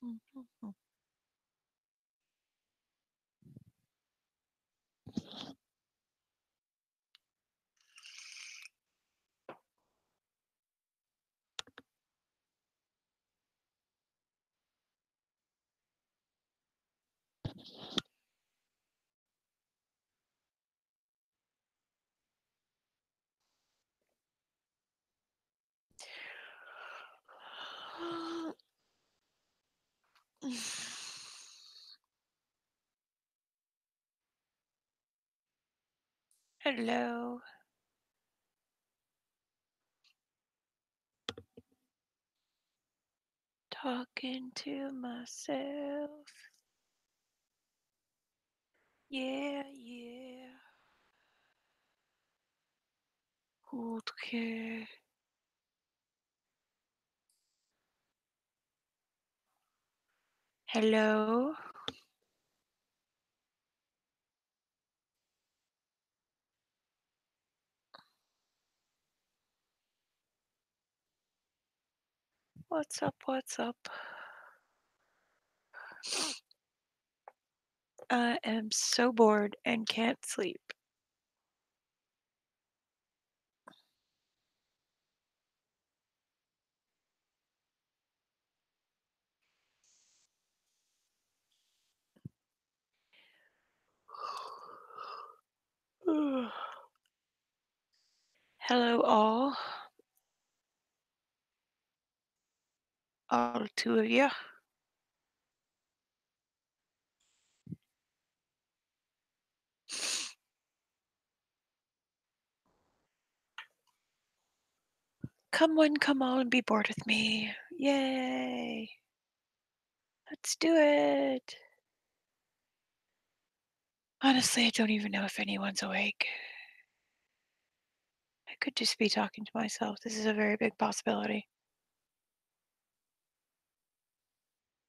Mhm. Hello. Talking to myself. Yeah, yeah. Okay. Hello. What's up? What's up? I am so bored and can't sleep. Hello, all two of you. Come on and be bored with me. Yay. Let's do it. Honestly, I don't even know if anyone's awake. I could just be talking to myself. This is a very big possibility.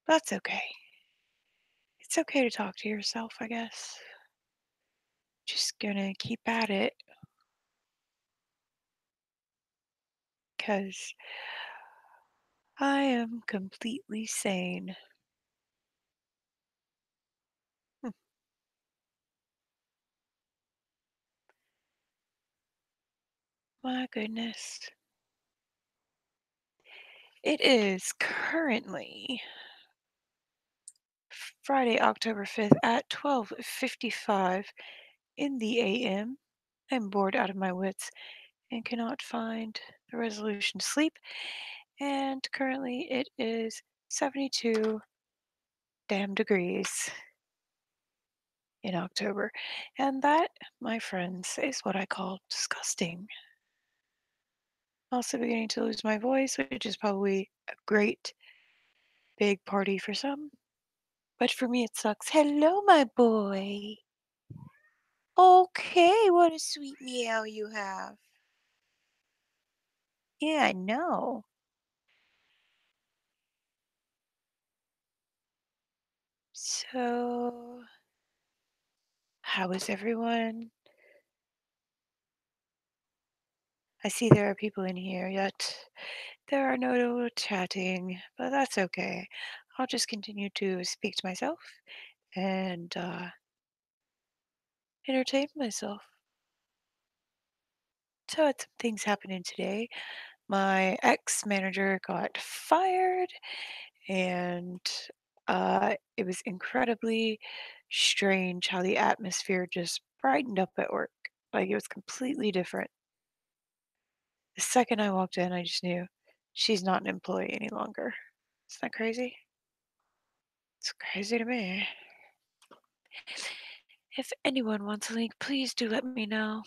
That's okay. It's okay to talk to yourself, I guess. Just gonna keep at it because I am completely sane. Hmm, my goodness. It is currently Friday, October 5th at 12:55 in the AM. I'm bored out of my wits and cannot find the resolution to sleep. And currently it is 72 damn degrees in October. And that, my friends, is what I call disgusting. Also beginning to lose my voice, which is probably a great big party for some. But for me, it sucks. Hello, my boy. Okay, what a sweet meow you have. Yeah, I know. So, how is everyone? I see there are people in here, yet there are no chatting, but that's okay. I'll just continue to speak to myself and entertain myself. So, had some things happening today. My ex manager got fired, and it was incredibly strange how the atmosphere just brightened up at work. Like it was completely different. The second I walked in, I just knew she's not an employee any longer. Isn't that crazy? It's crazy to me. If anyone wants a link, please do let me know.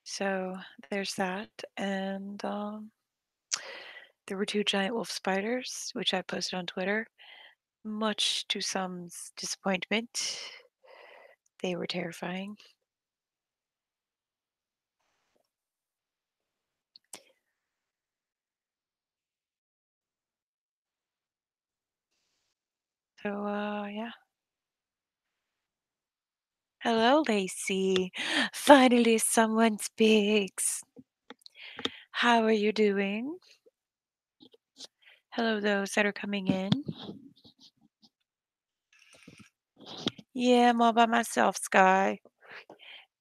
So there's that. And there were two giant wolf spiders, which I posted on Twitter. Much to some's disappointment, they were terrifying. So, yeah. Hello, Lacey. Finally, someone speaks. How are you doing? Hello, those that are coming in. Yeah, I'm all by myself, Sky.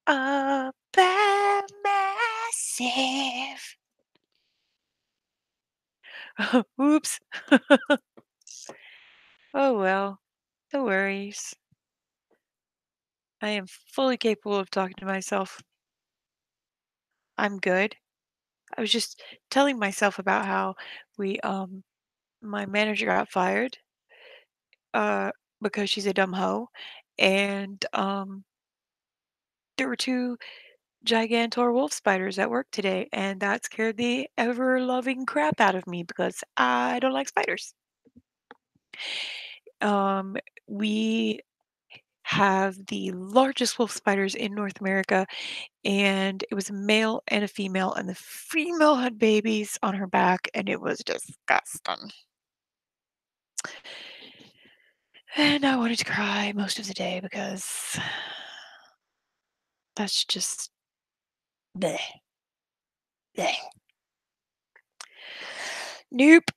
All by myself. Oops. Oh well, no worries. I am fully capable of talking to myself. I'm good. I was just telling myself about how my manager got fired, uh, because she's a dumb hoe, and, there were 2 Gigantor wolf spiders at work today, and that scared the ever-loving crap out of me because I don't like spiders. Um, we have the largest wolf spiders in North America, and it was a male and a female, and the female had babies on her back, and it was disgusting. And I wanted to cry most of the day because that's just bleh, bleh. Nope.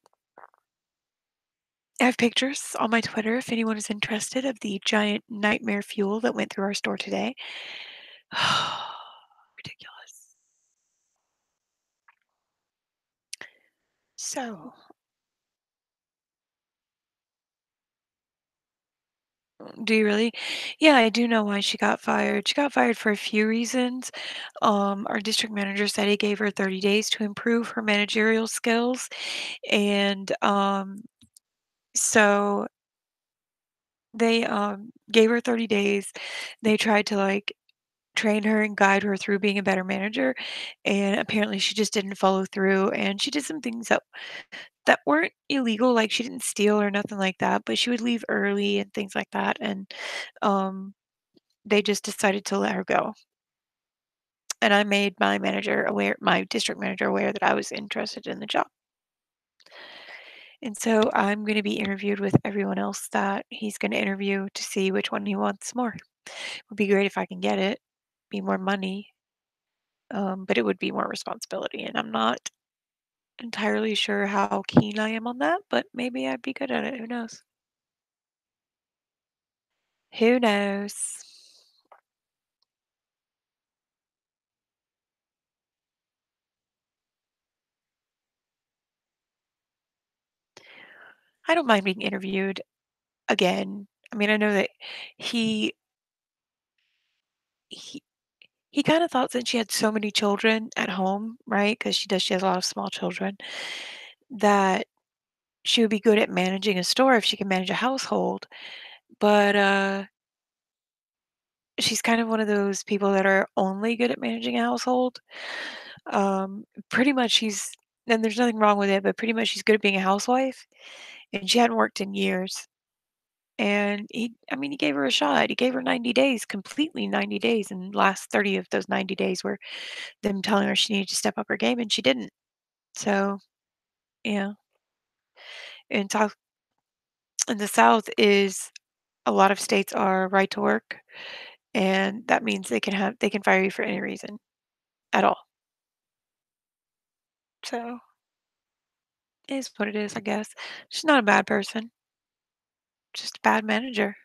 I have pictures on my Twitter if anyone is interested of the giant nightmare fuel that went through our store today. Ridiculous. So, do you really? Yeah, I do know why she got fired. She got fired for a few reasons. Our district manager said he gave her 30 days to improve her managerial skills. And so they gave her 30 days. They tried to like train her and guide her through being a better manager, and apparently she just didn't follow through, and she did some things that weren't illegal, like she didn't steal or nothing like that, but she would leave early and things like that, and um they just decided to let her go. And I made my district manager aware that I was interested in the job. And so I'm going to be interviewed with everyone else that he's going to interview to see which one he wants more. It would be great if I can get it, be more money, but it would be more responsibility, and I'm not entirely sure how keen I am on that, but maybe I'd be good at it. Who knows? Who knows? I don't mind being interviewed again. I mean, I know that he he he kind of thought since she had so many children at home, right? Because she has a lot of small children, that she would be good at managing a store if she can manage a household. But she's kind of one of those people that are only good at managing a household. Pretty much she's and there's nothing wrong with it, but pretty much she's good at being a housewife, and she hadn't worked in years. And I mean, he gave her a shot. He gave her 90 days, completely 90 days, and last 30 of those 90 days were them telling her she needed to step up her game, and she didn't. So, yeah. In South in the South is a lot of states are right to work, and that means they can fire you for any reason at all. So, it is what it is, I guess. She's not a bad person, just a bad manager.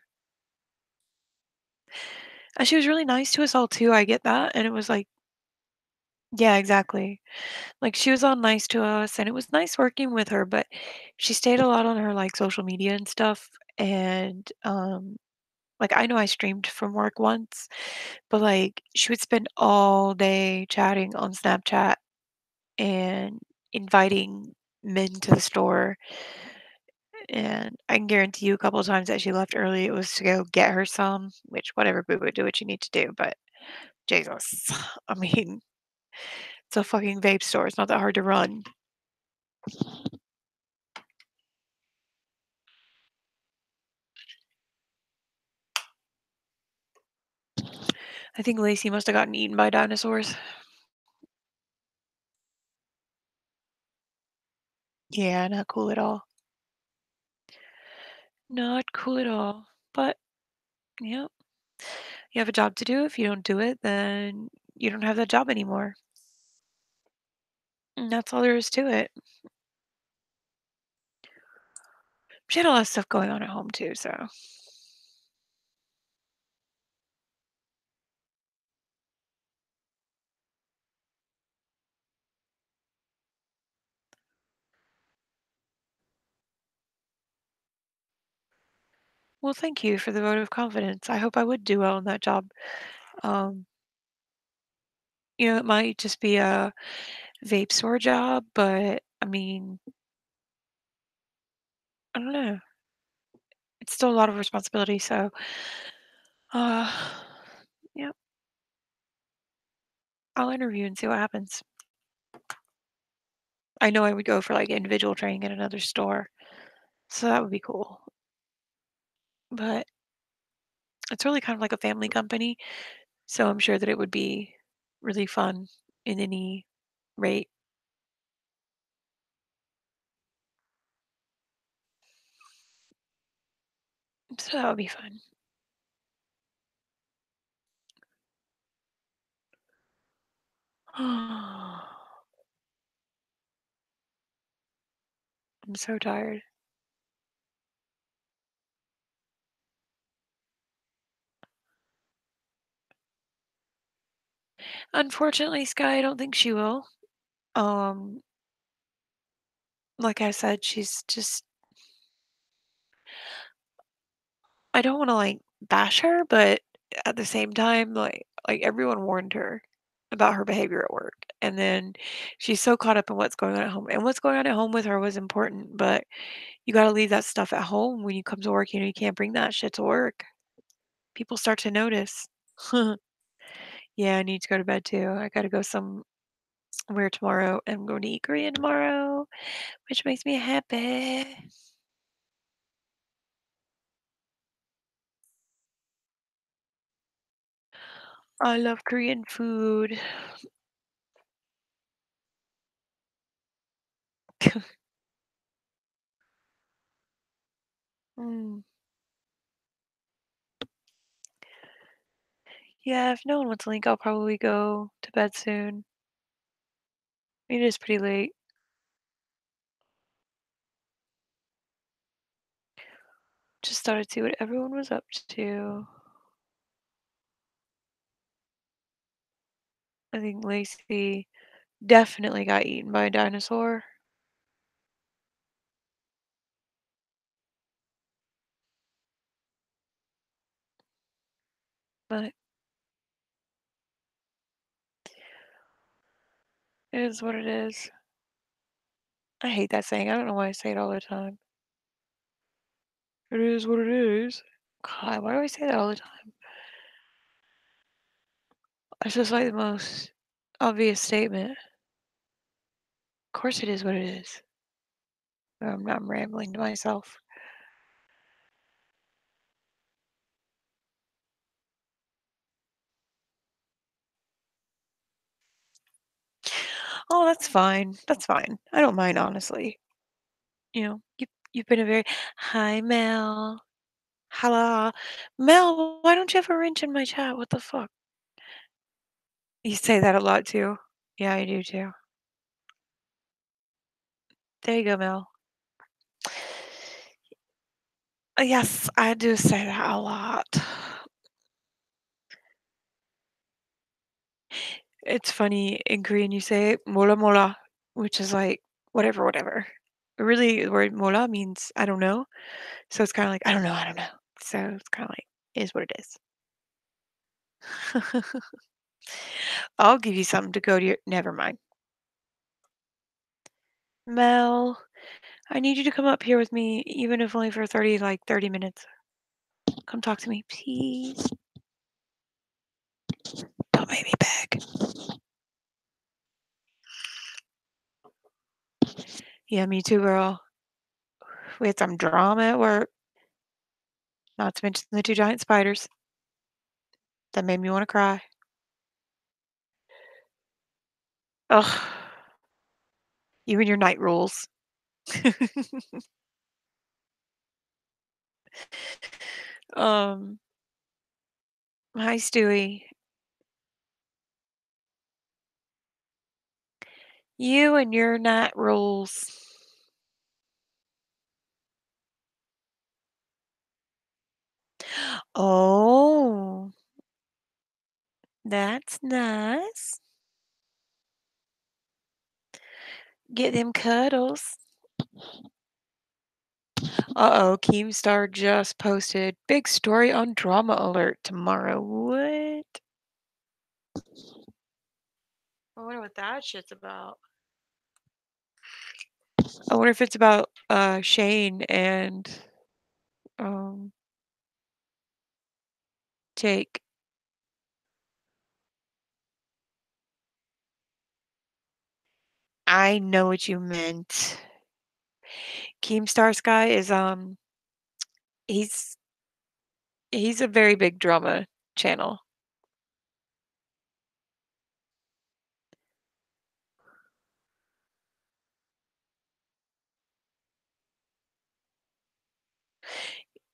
And she was really nice to us all too, I get that, and it was like yeah, exactly. Like, she was all nice to us, and it was nice working with her, but she stayed a lot on her, like, social media and stuff, and, like, I know I streamed from work once, but, like, she would spend all day chatting on Snapchat and inviting men to the store, and I can guarantee you a couple of times that she left early, it was to go get her some, which whatever, boo boo, do what you need to do, but Jesus. I mean, it's a fucking vape store, it's not that hard to run. I think Lacey must have gotten eaten by dinosaurs. Yeah, not cool at all. Not cool at all. But, yep. You have a job to do. If you don't do it, then you don't have that job anymore. And that's all there is to it. She had a lot of stuff going on at home too, so well, thank you for the vote of confidence. I hope I would do well in that job. Um, it might just be a vape store job, but I mean, I don't know. It's still a lot of responsibility, so uh yeah, I'll interview and see what happens. I know I would go for like individual training at another store, so that would be cool. But it's really kind of like a family company, so I'm sure that it would be really fun in any rate. So that would be fun. I'm so tired. Unfortunately, Sky, I don't think she will. Um, like I said, she's just I don't want to like bash her, but at the same time, like everyone warned her about her behavior at work. And then she's so caught up in what's going on at home. And what's going on at home with her was important, but you got to leave that stuff at home when you come to work. You can't bring that shit to work. People start to notice. Yeah, I need to go to bed too. I got to go somewhere tomorrow. I'm going to eat Korean tomorrow, which makes me happy. I love Korean food. Mm. Yeah, if no one wants to link, I'll probably go to bed soon. It is pretty late. Just thought I'd see what everyone was up to. I think Lacey definitely got eaten by a dinosaur, but it is what it is. I hate that saying. I don't know why I say it all the time. It is what it is. God, why do I say that all the time? It's just like the most obvious statement. Of course it is what it is. I'm rambling to myself. Oh, that's fine. That's fine. I don't mind, honestly. You've been a very hi Mel. Hello. Mel, why don't you have a wrench in my chat? What the fuck? You say that a lot too. Yeah, I do too. There you go, Mel. Yes, I do say that a lot. It's funny in Korean you say mola mola, which is like whatever, whatever. Really, the word mola means I don't know. So it's kind of like I don't know, I don't know. So it's kind of like is what it is. I'll give you something to go to your. Never mind. Mel, I need you to come up here with me, even if only for 30 minutes. Come talk to me, please. Don't make me beg. Yeah, me too, girl. We had some drama at work, not to mention the two giant spiders that made me want to cry. Ugh, you and your night rules. um, Hi, Stewie. You and your night rules. Oh, that's nice. Get them cuddles. Uh-oh, Keemstar just posted big story on drama alert tomorrow. What? I wonder what that shit's about. I wonder if it's about Shane and um Jake. I know what you meant. Keemstar Sky is he's he's a very big drama channel.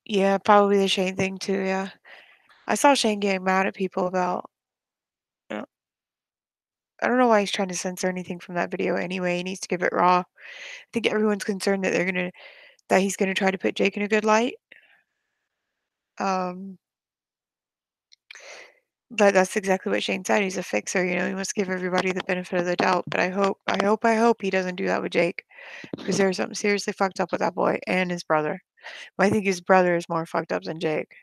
Yeah, probably the Shane thing too, yeah. I saw Shane getting mad at people about uh, I don't know why he's trying to censor anything from that video anyway. He needs to give it raw. I think everyone's concerned that he's gonna try to put Jake in a good light. Um, but that's exactly what Shane said. He's a fixer, he must give everybody the benefit of the doubt. But I hope he doesn't do that with Jake because there's something seriously fucked up with that boy and his brother. I think his brother is more fucked up than Jake.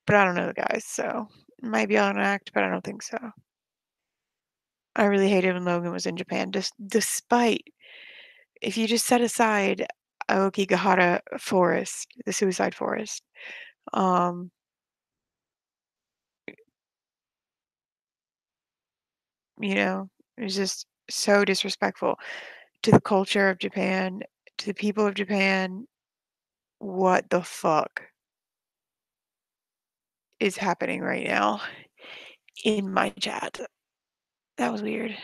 But I don't know the guys, so it might be on an act, but I don't think so. I really hated when Logan was in Japan, just despite if you just set aside Aokigahara Forest, the suicide forest, um, you know, it was just so disrespectful to the culture of Japan, to the people of Japan. What the fuck is happening right now in my chat? That was weird.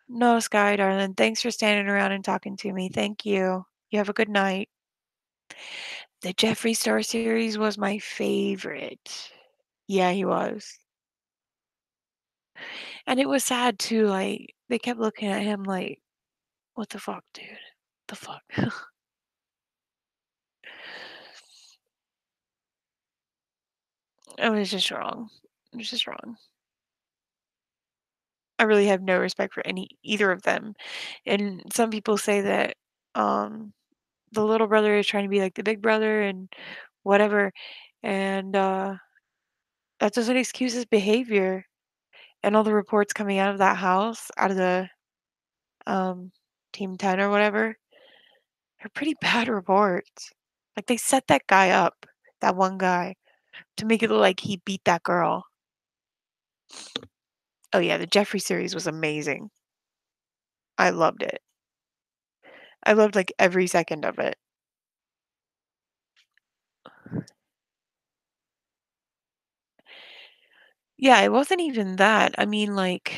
No, Sky, darling. Thanks for standing around and talking to me. Thank you. You have a good night. The Jeffree Star series was my favorite. Yeah, he was. And it was sad too, like, they kept looking at him like, "What the fuck, dude? The fuck?" It was just wrong. It was just wrong. I really have no respect for either of them. And some people say that, um, the little brother is trying to be like the big brother and whatever, and, that doesn't excuse his behavior. And all the reports coming out of that house, out of the, um, Team 10 or whatever, they're pretty bad reports. Like, they set that guy up, that one guy, to make it look like he beat that girl. Oh, yeah, the Jeffree series was amazing. I loved it. I loved, like, every second of it. Yeah, it wasn't even that. I mean, like,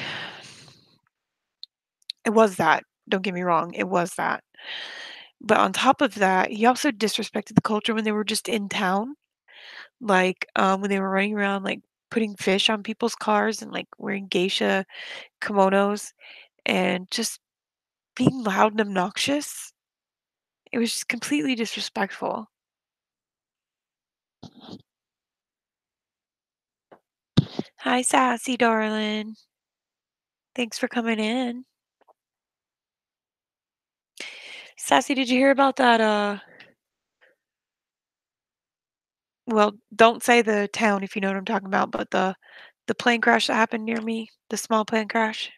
it was that. Don't get me wrong, it was that. But on top of that, he also disrespected the culture when they were just in town. Like, when they were running around, like, putting fish on people's cars and, like, wearing geisha kimonos and just being loud and obnoxious. It was just completely disrespectful. Hi, sassy darling. Thanks for coming in. Sassy, did you hear about that, well, don't say the town if you know what I'm talking about, but the plane crash that happened near me, the small plane crash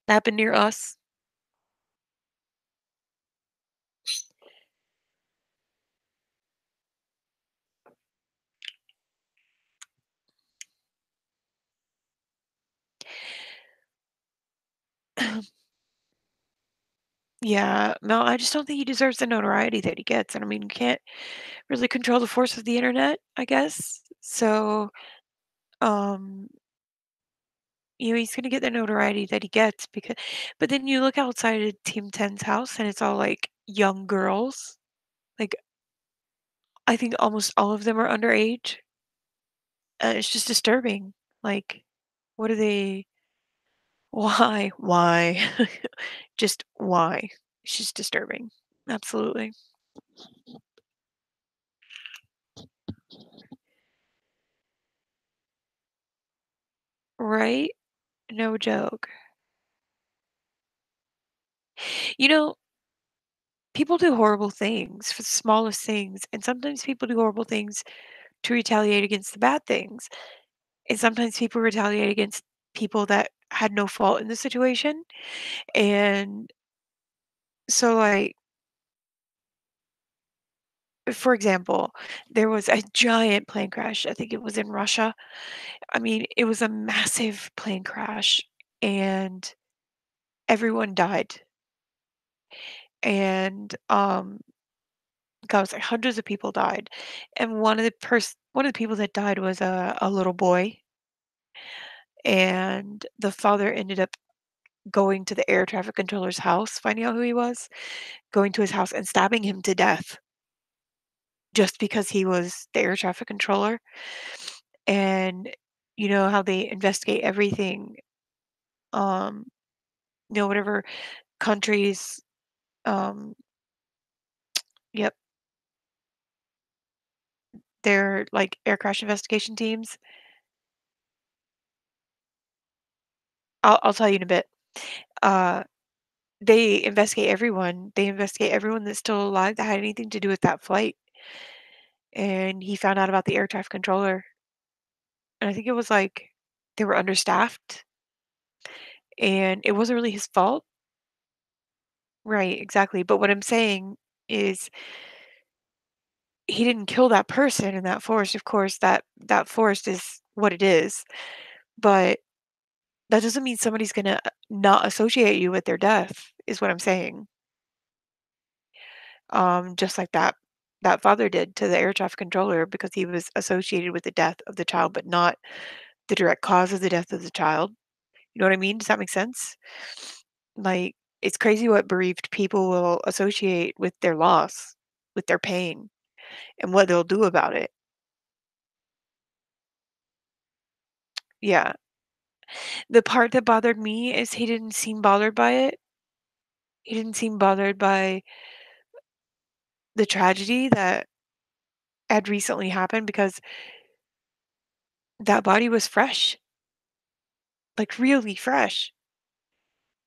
that happened near us? Yeah, no, I just don't think he deserves the notoriety that he gets, and I mean, you can't really control the force of the internet, I guess. So, um, he's gonna get the notoriety that he gets because but then you look outside of Team 10's house and it's all like young girls. Like, I think almost all of them are underage. It's just disturbing. Like, what are they why? Why? Just why? It's just disturbing. Absolutely. Right? No joke. You know, people do horrible things for the smallest things, and sometimes people do horrible things to retaliate against the bad things. And sometimes people retaliate against people that had no fault in the situation. And so, like, for example, there was a giant plane crash. I think it was in Russia. I mean, it was a massive plane crash, and everyone died. And God, it was like hundreds of people died. And one of the people that died was a little boy, and the father ended up going to the air traffic controller's house, finding out who he was, going to his house and stabbing him to death just because he was the air traffic controller. And you know how they investigate everything, um, whatever countries, um, yep, they're like air crash investigation teams. I'll tell you in a bit. Uh, they investigate everyone. They investigate everyone that's still alive that had anything to do with that flight. And he found out about the air traffic controller, and I think it was like they were understaffed, and it wasn't really his fault. Right, exactly. But what I'm saying is he didn't kill that person in that forest. Of course, that forest is what it is, but that doesn't mean somebody's gonna not associate you with their death, is what I'm saying. Just like that father did to the air traffic controller because he was associated with the death of the child, but not the direct cause of the death of the child. You know what I mean? Does that make sense? Like, it's crazy what bereaved people will associate with their loss, with their pain, and what they'll do about it. Yeah. The part that bothered me is he didn't seem bothered by it. He didn't seem bothered by the tragedy that had recently happened because that body was fresh, like really fresh.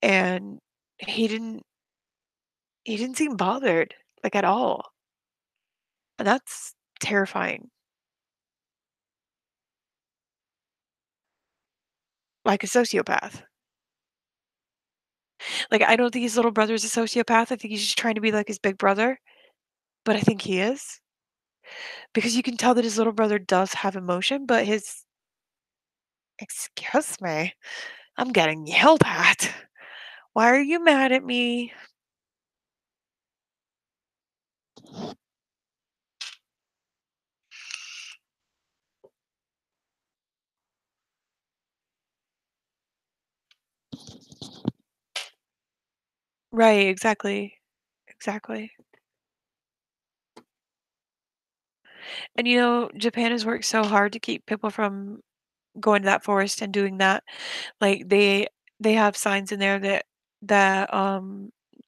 And he didn't he didn't seem bothered, like, at all. And that's terrifying. Like a sociopath. Like, I don't think his little brother's a sociopath. I think he's just trying to be like his big brother, but I think he is. Because you can tell that his little brother does have emotion, but his "Excuse me, I'm getting yelled at. Why are you mad at me?" Right, exactly. Exactly. And, Japan has worked so hard to keep people from going to that forest and doing that. Like, they have signs in there that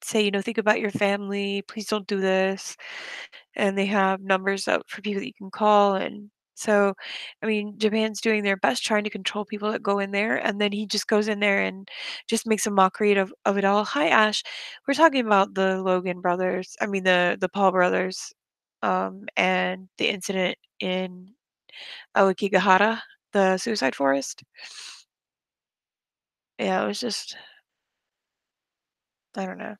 say, "Think about your family, please don't do this." And they have numbers up for people that you can call, and so, I mean, Japan's doing their best trying to control people that go in there, and then he just goes in there and just makes a mockery of it all. "Hi, Ash. We're talking about the Logan brothers, I mean, the Paul brothers, and the incident in Aokigahara, the suicide forest." Yeah, it was just I don't know.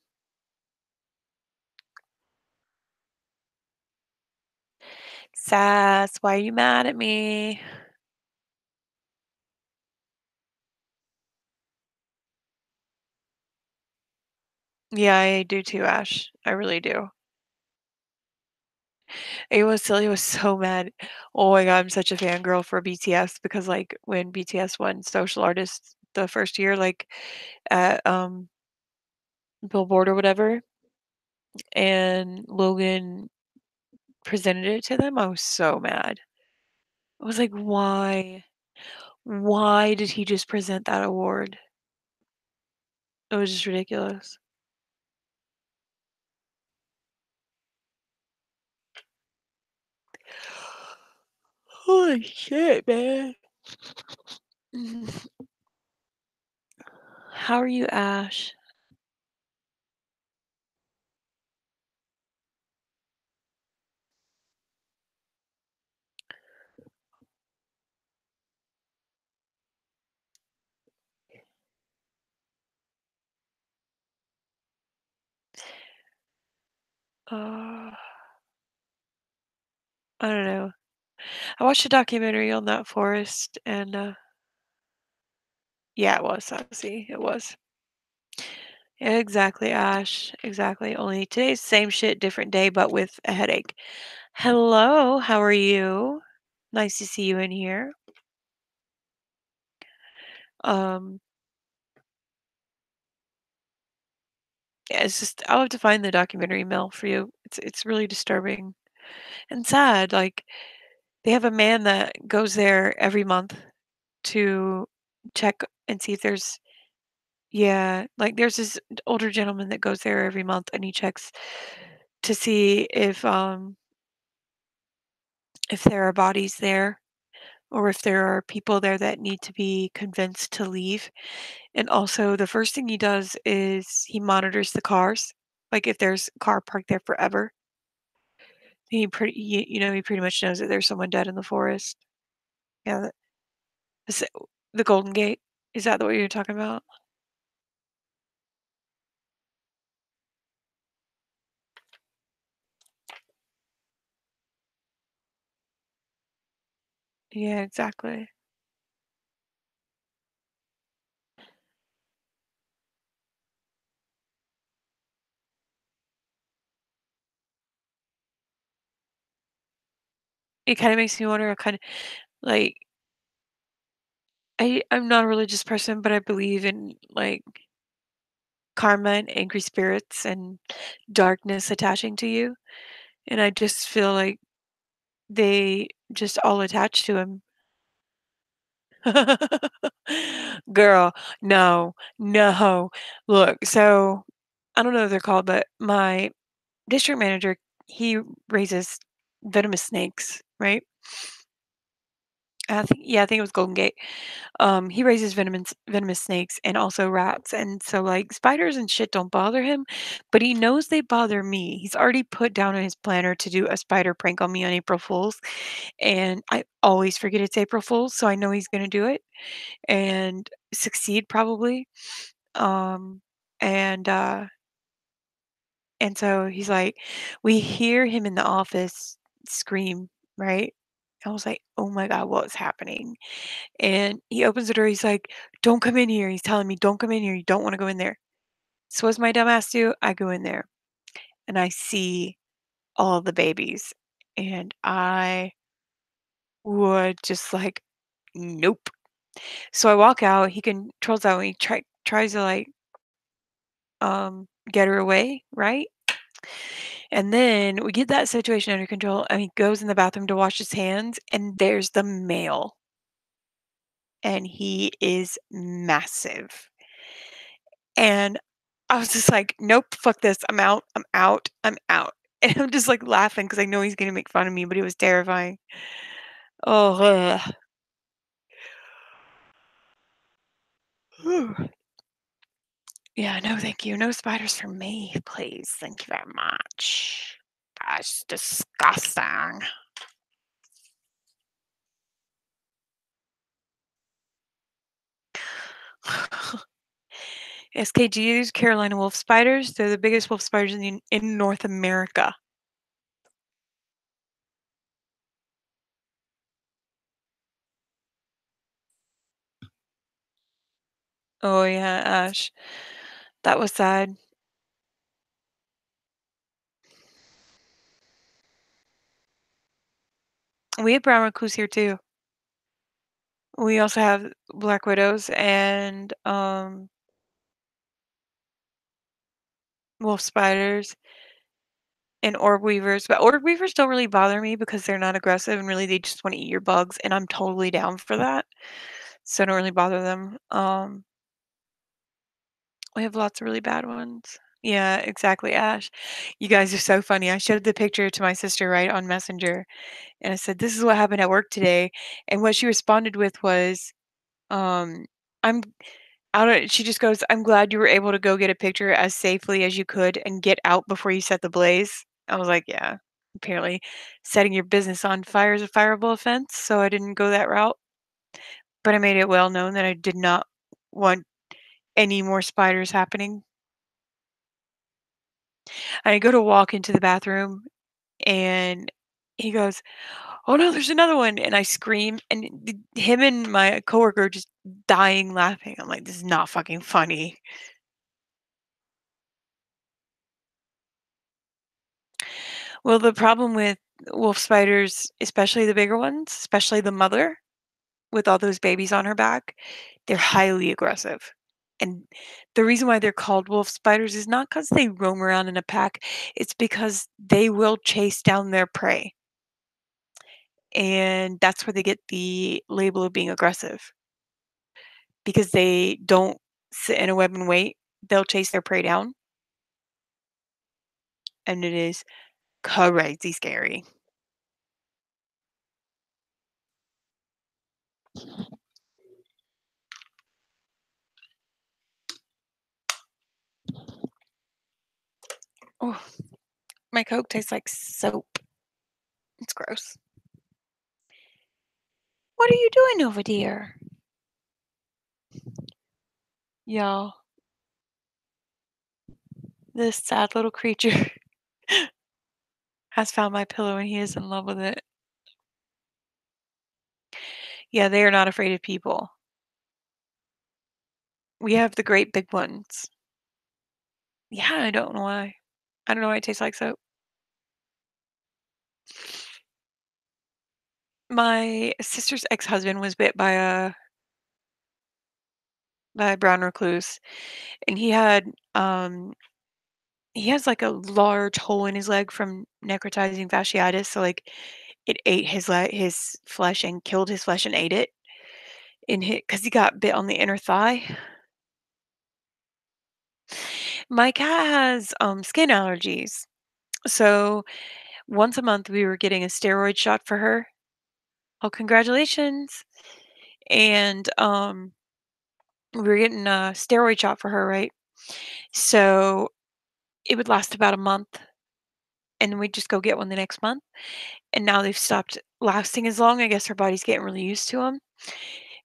"Sass, why are you mad at me?" Yeah, I do too, Ash. I really do. It was silly, I was so mad. Oh my god, I'm such a fangirl for BTS because, like, when BTS won Social Artist the first year, like, at, Billboard or whatever, and Logan presented it to them, I was so mad. I was like, "Why? Why did he just present that award?" It was just ridiculous. Holy shit, man. Mhm. How are you, Ash? Uh, I don't know. I watched a documentary on that forest and, yeah, it was sassy. It was. Exactly, Ash. Exactly. Only today's same shit, different day, but with a headache. Hello, how are you? Nice to see you in here. Um, yeah, it's just I'll have to find the documentary mail for you. It's really disturbing and sad. Like they have a man that goes there every month to check and see if there's yeah, like there's this older gentleman that goes there every month and he checks to see if there are bodies there or if there are people there that need to be convinced to leave. And also, the first thing he does is he monitors the cars. Like if there's a car parked there forever, he pretty much knows that there's someone dead in the forest. Yeah, is it- the Golden Gate. Is that what you're talking about? Yeah, exactly. It kind of makes me wonder. Kind of like I'm not a religious person, but I believe in like karma and angry spirits and darkness attaching to you. And I just feel like they just all attach to him. Girl, no, no. Look, so I don't know what they're called, but my district manager, he raises venomous snakes, right? I think it was Golden Gate. He raises venomous snakes and also rats, and so like spiders and shit don't bother him, but he knows they bother me. He's already put down on his planner to do a spider prank on me on April Fools, and I always forget it's April Fools, so I know he's gonna do it and succeed probably. Um, and and so he's like, we hear him in the office scream, right? I was like, oh my god, what's happening? And he opens the door, he's like, "Don't come in here." He's telling me, "Don't come in here, you don't wanna go in there." So what's my dumb ass do? I go in there, and I see all the babies, and I would just like, "Nope." So I walk out, he controls out, and he tries to, like, get her away, right? And then we get that situation under control, and he goes in the bathroom to wash his hands, and there's the male, and he is massive. And I was just like, "Nope, fuck this. I'm out. I'm out. I'm out." And I'm just, like, laughing because I know he's gonna make fun of me, but it was terrifying. Oh, ugh. Whew. Yeah, no, thank you. No spiders for me, please. Thank you very much. That's disgusting. SKGs, Carolina wolf spiders, they're the biggest wolf spiders in North America. Oh, yeah, Ash. That was sad. We have brown recluse here too. We also have black widows and, wolf spiders. and orb weavers, but orb weavers don't really bother me because they're not aggressive and really they just wanna eat your bugs, and I'm totally down for that, so I don't really bother them. We have lots of really bad ones. Yeah, exactly, Ash. You guys are so funny. I showed the picture to my sister, right, on Messenger, and I said, "This is what happened at work today," and what she responded with was, um, "I'm" I don't she just goes, "I'm glad you were able to go get a picture as safely as you could and get out before you set the blaze." I was like, "Yeah, apparently setting your business on fire is a fireable offense, so I didn't go that route." But I made it well known that I did not want any more spiders happening. I go to walk into the bathroom and he goes, "Oh no, there's another one." And I scream and him and my coworker are just dying laughing. I'm like, "This is not fucking funny." Well, the problem with wolf spiders, especially the bigger ones, especially the mother with all those babies on her back, they're highly aggressive. And the reason why they're called wolf spiders is not because they roam around in a pack, it's because they will chase down their prey. And that's where they get the label of being aggressive because they don't sit in a web and wait. They'll chase their prey down, and it is crazy scary. Oh, my Coke tastes like soap. It's gross. What are you doing over there? Y'all, this sad little creature has found my pillow and he is in love with it. Yeah, they are not afraid of people. We have the great big ones. Yeah, I don't know why. I don't know why it tastes like soap. My sister's ex-husband was bit by a brown recluse, and um he has like a large hole in his leg from necrotizing fasciitis. So like it ate his flesh and killed his flesh and ate it in his because he got bit on the inner thigh. My cat has skin allergies. So once a month we were getting a steroid shot for her. Oh, congratulations. And we were getting a steroid shot for her, right? So it would last about a month and then we'd just go get one the next month. And now they've stopped lasting as long. I guess her body's getting really used to them.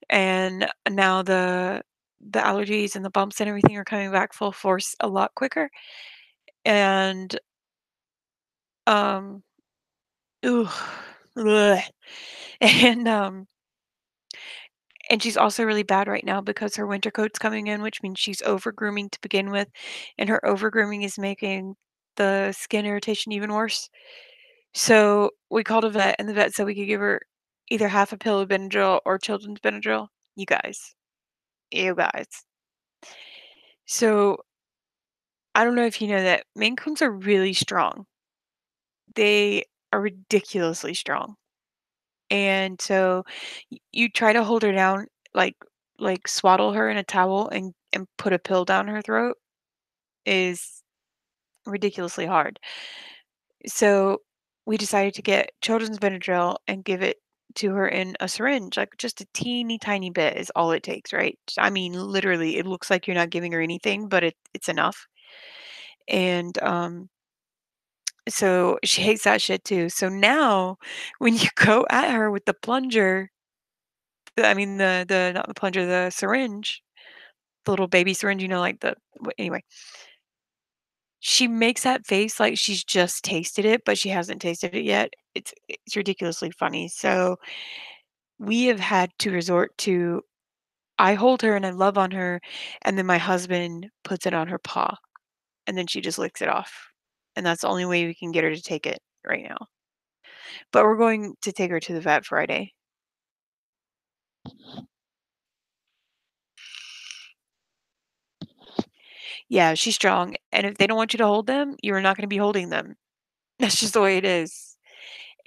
And now the allergies and the bumps and everything are coming back full force a lot quicker. And um ooh, ugh. and and she's also really bad right now because her winter coat's coming in, which means she's over grooming to begin with, and her over grooming is making the skin irritation even worse. So we called a vet, and the vet said we could give her either half a pill of Benadryl or children's Benadryl. You guys, you guys. So I don't know if you know that Maine Coons are really strong. They are ridiculously strong. And so you try to hold her down, like swaddle her in a towel and put a pill down her throat is ridiculously hard. So we decided to get children's Benadryl and give it to her in a syringe, like just a teeny tiny bit is all it takes, right? I mean, literally, it looks like you're not giving her anything, but it's enough. And so she hates that shit too. So now when you go at her with the plunger, I mean the not the plunger, the syringe, the little baby syringe, like anyway, she makes that face like she's just tasted it, but she hasn't tasted it yet. It's ridiculously funny. So we have had to resort to I hold her and I love on her, and then my husband puts it on her paw, and then she just licks it off. And that's the only way we can get her to take it right now. But we're going to take her to the vet Friday. Yeah, she's strong, and if they don't want you to hold them, you're not gonna be holding them. That's just the way it is.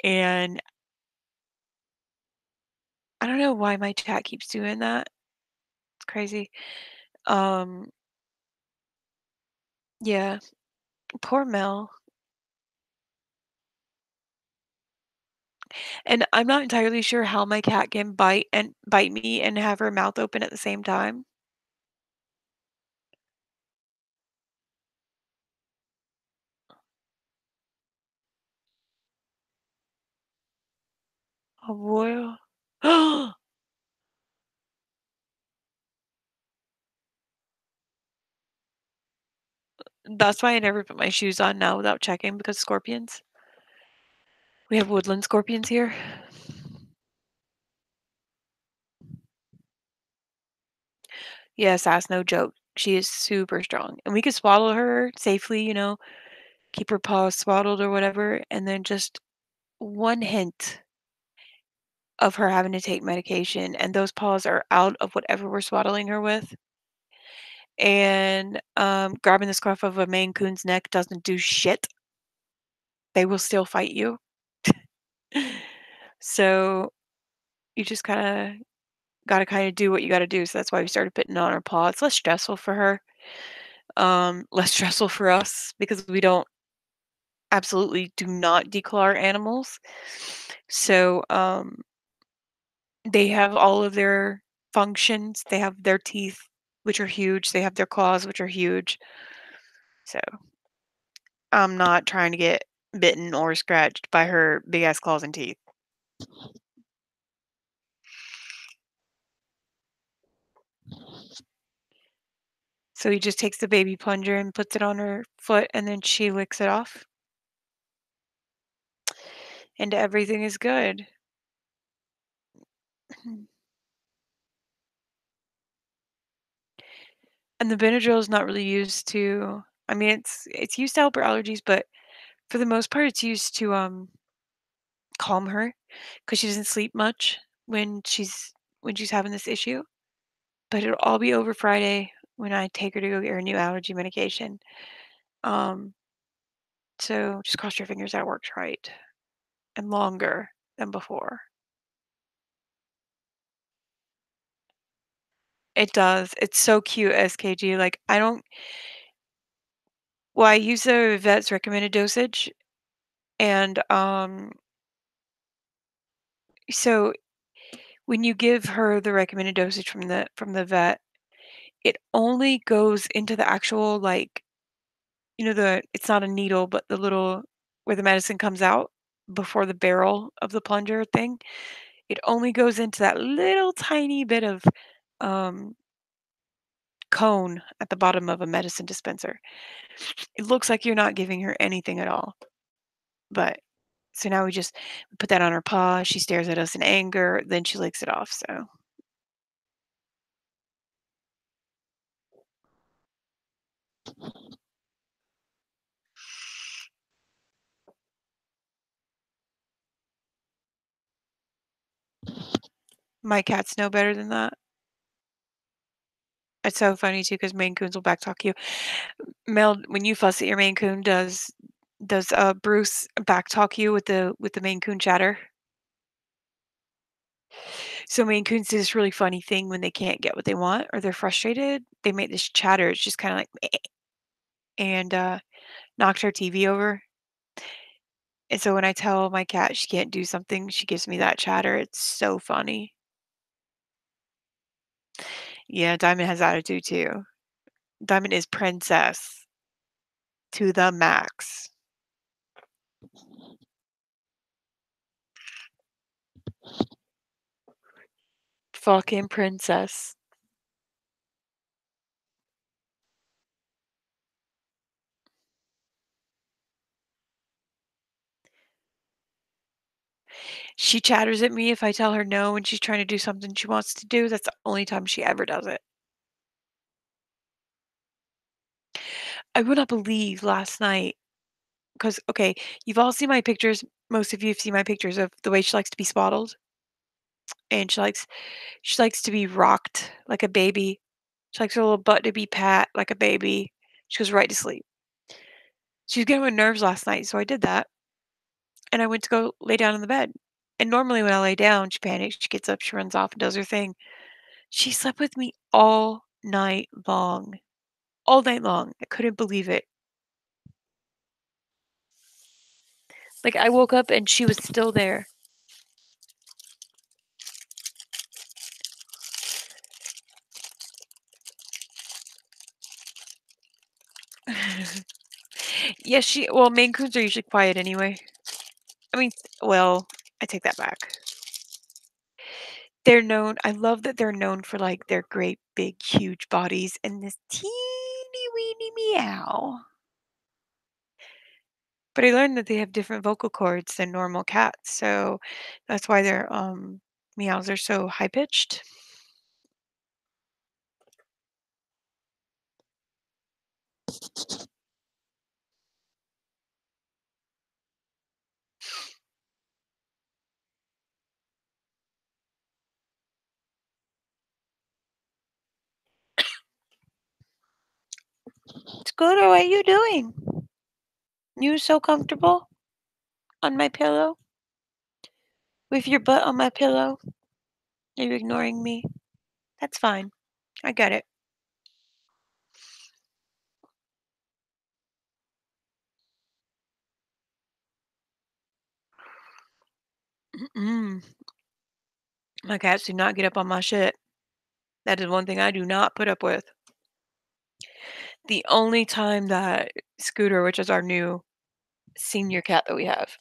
And I don't know why my cat keeps doing that. It's crazy. Um, yeah, poor Mel. And I'm not entirely sure how my cat can bite me and have her mouth open at the same time. Oh, boy. That's why I never put my shoes on now without checking because scorpions. We have woodland scorpions here. Yes, that's no joke. She is super strong. And we could swaddle her safely, keep her paws swaddled or whatever. And then just one hint of her having to take medication, and those paws are out of whatever we're swaddling her with. And grabbing the scruff of a Maine Coon's neck doesn't do shit. They will still fight you. So you just gotta kinda do what you gotta do. So that's why we started putting on her paw. It's less stressful for her, less stressful for us because we don't absolutely do not declaw our animals. So, they have all of their functions. They have their teeth, which are huge. They have their claws, which are huge. So, I'm not trying to get bitten or scratched by her big ass claws and teeth. So he just takes the baby plunger and puts it on her foot, and then she licks it off, and everything is good. And the Benadryl is not really used to. I mean, it's used to help her allergies, but for the most part, it's used to, calm her because she doesn't sleep much when she's having this issue. But it'll all be over Friday when I take her to go get her new allergy medication. Um, so just cross your fingers that works right and longer than before. It does. It's so cute, SKG. Like, I don't well, I use the vet's recommended dosage, and, so when you give her the recommended dosage from the vet, it only goes into the actual, like, it's not a needle, but the little where the medicine comes out before the barrel of the plunger thing. It only goes into that little tiny bit of, um, cone at the bottom of a medicine dispenser. It looks like you're not giving her anything at all, but so now we put that on her paw, she stares at us in anger, then she licks it off, so my cats know better than that. It's so funny too because Maine Coons will backtalk you. Mel, when you fuss at your Maine Coon, does Bruce backtalk you with the Maine Coon chatter? So Maine Coons do this really funny thing when they can't get what they want or they're frustrated, they make this chatter, it's just kinda like, "Meh," and, knocks our TV over, and so when I tell my cat she can't do something, she gives me that chatter, it's so funny. Yeah, Diamond has attitude too. Diamond is princess to the max. Fucking princess. She chatters at me if I tell her no when she's trying to do something she wants to do, that's the only time she ever does it. I would not believe last night, because okay, you've all seen my pictures, most of you have seen my pictures of the way she likes to be swaddled, and she likes to be rocked like a baby. She likes her little butt to be pat like a baby. She goes right to sleep. She was getting on my nerves last night, so I did that. and I went to go lay down in the bed. And normally when I lay down, she panics, she gets up, she runs off and does her thing. She slept with me all night long. All night long. I couldn't believe it. Like, I woke up and she was still there. Yes, Maine Coons are usually quiet anyway. I mean, well, I take that back. I love that they're known for, like, their great big huge bodies and this teeny weeny meow. But I learned that they have different vocal cords than normal cats, so that's why their, meows are so high pitched. Scooter, what are you doing? You so comfortable on my pillow? With your butt on my pillow? Are you ignoring me? That's fine. I get it. Mm-mm. My cats do not get up on my shit. That is one thing I do not put up with. The only time that Scooter, which is our new senior cat that we have,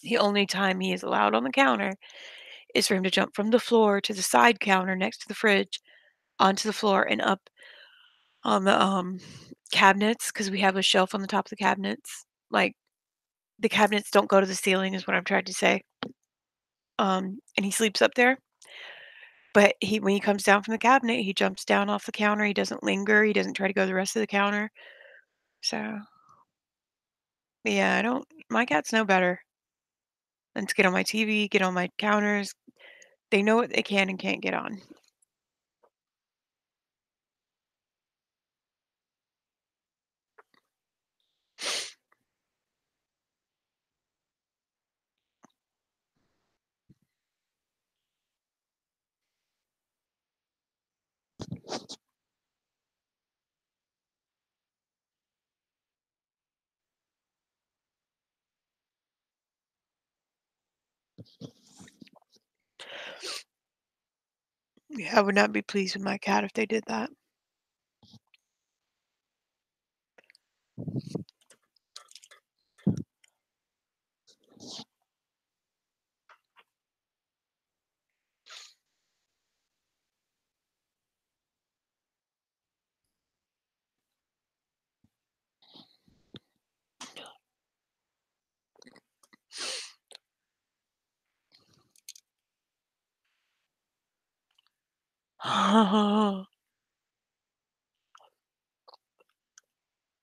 the only time he is allowed on the counter is for him to jump from the floor to the side counter next to the fridge onto the floor and up on the cabinets because we have a shelf on the top of the cabinets. Like the cabinets don't go to the ceiling, is what I'm trying to say. And he sleeps up there. But when he comes down from the cabinet, he jumps down off the counter. He doesn't linger. He doesn't try to go to the rest of the counter. So yeah, I don't. My cats know better than to get on my TV, get on my counters. They know what they can and can't get on. Yeah, I would not be pleased with my cat if they did that.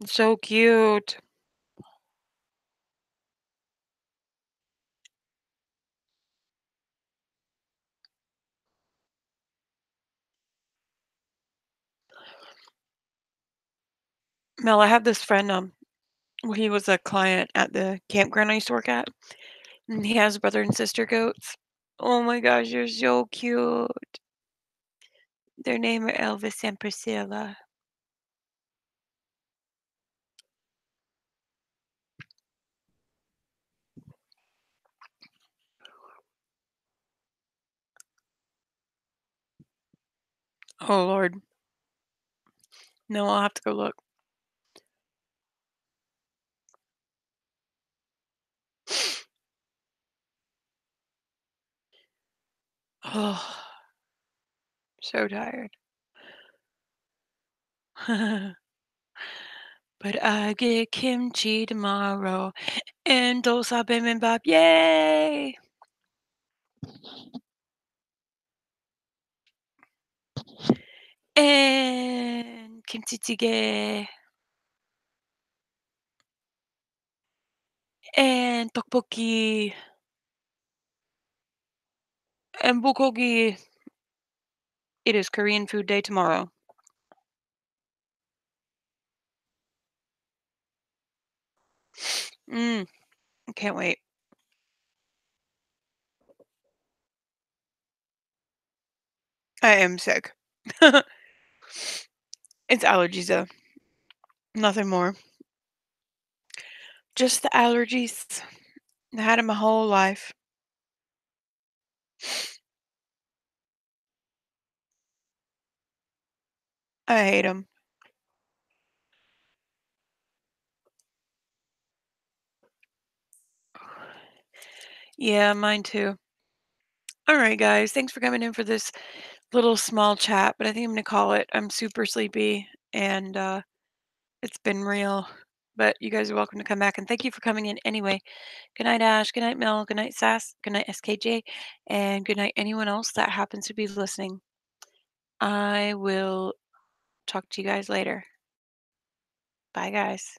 So cute. Mel, I have this friend, well, he was a client at the campground I used to work at, and he has brother and sister goats. Oh my gosh, they're so cute. Their name are Elvis and Priscilla. Oh Lord. No, I'll have to go look. Oh, so tired. But I get kimchi tomorrow and dosa bibimbap. Yay! And kimchi jjigae and tteokbokki and bulgogi. It is Korean food day tomorrow. Mm. I can't wait. I am sick. It's allergies though, nothing more. Just the allergies. I had 'em my whole life. I hate 'em. Yeah, mine too. All right, guys. Thanks for coming in for this little small chat, but I think I'm gonna call it. I'm super sleepy and it's been real. But you guys are welcome to come back and thank you for coming in anyway. Good night, Ash. Good night, Mel. Good night, Sass. Good night, SKJ. And good night, anyone else that happens to be listening. I will talk to you guys later. Bye, guys.